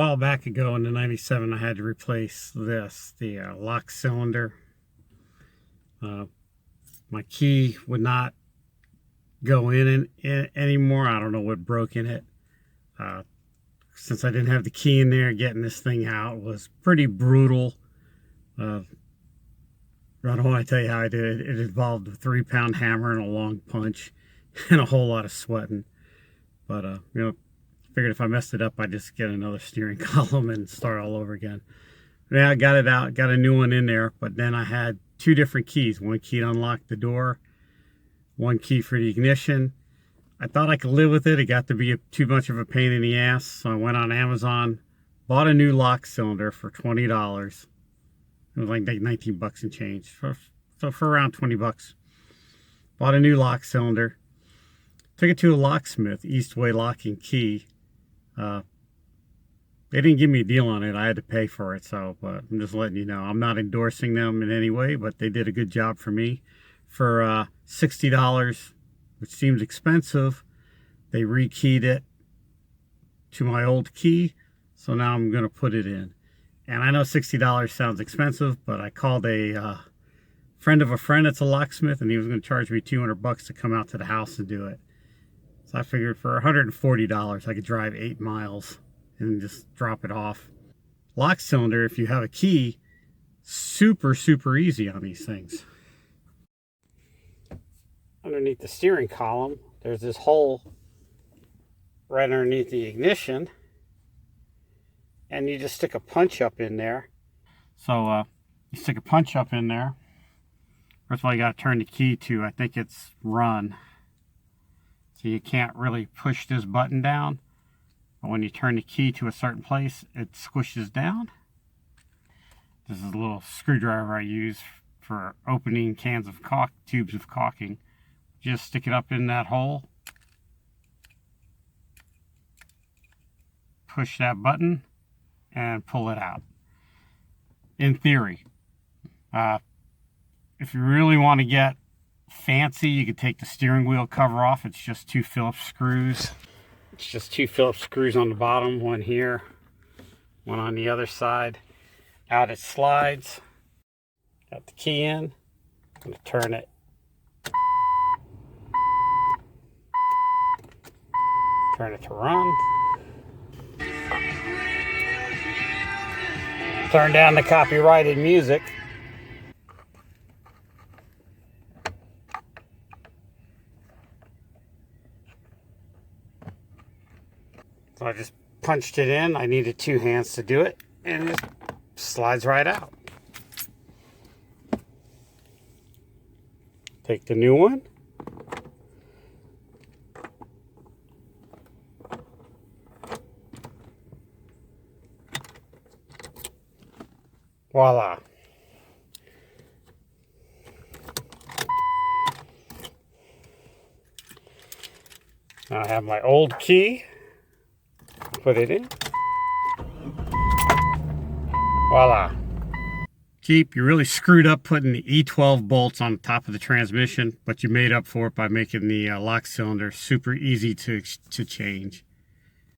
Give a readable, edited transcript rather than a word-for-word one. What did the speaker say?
while back ago in the 97, I had to replace the lock cylinder. My key would not go in anymore. I don't know what broke in it. Since I didn't have the key in there, getting this thing out was pretty brutal. I don't want to tell you how I did it. It involved a 3-pound hammer and a long punch and a whole lot of sweating. But, figured if I messed it up, I'd just get another steering column and start all over again. Yeah, I got it out, got a new one in there, but then I had 2 different keys. One key to unlock the door, one key for the ignition. I thought I could live with it. It got to be too much of a pain in the ass, so I went on Amazon, bought a new lock cylinder for $20. It was like 19 bucks and change, so for around 20 bucks. Bought a new lock cylinder, took it to a locksmith, Eastway Lock and Key. They didn't give me a deal on it. I had to pay for it, but I'm just letting you know. I'm not endorsing them in any way, but they did a good job for me. For $60, which seems expensive, they rekeyed it to my old key, so now I'm going to put it in. And I know $60 sounds expensive, but I called a friend of a friend that's a locksmith, and he was going to charge me 200 bucks to come out to the house and do it. So I figured for $140 I could drive 8 miles and just drop it off. Lock cylinder, if you have a key, super easy on these things. Underneath the steering column, there's this hole right underneath the ignition, and you just stick a punch up in there. So you stick a punch up in there. First of all, you got to turn the key to, I think it's run. So you can't really push this button down. But when you turn the key to a certain place, it squishes down. This is a little screwdriver I use for opening cans of tubes of caulking. Just stick it up in that hole. Push that button and pull it out. In theory, if you really want to get fancy, you could take the steering wheel cover off. It's just 2 Phillips screws. It's just 2 Phillips screws on the bottom, one here, one on the other side. Out it slides. Got the key in. I'm going to turn it. Turn it to run. Turn down the copyrighted music. So I just punched it in. I needed 2 hands to do it, and it slides right out. Take the new one. Voila. Now I have my old key. Put it in. Voila. Jeep, you really screwed up putting the E12 bolts on the top of the transmission, but you made up for it by making the lock cylinder super easy to change.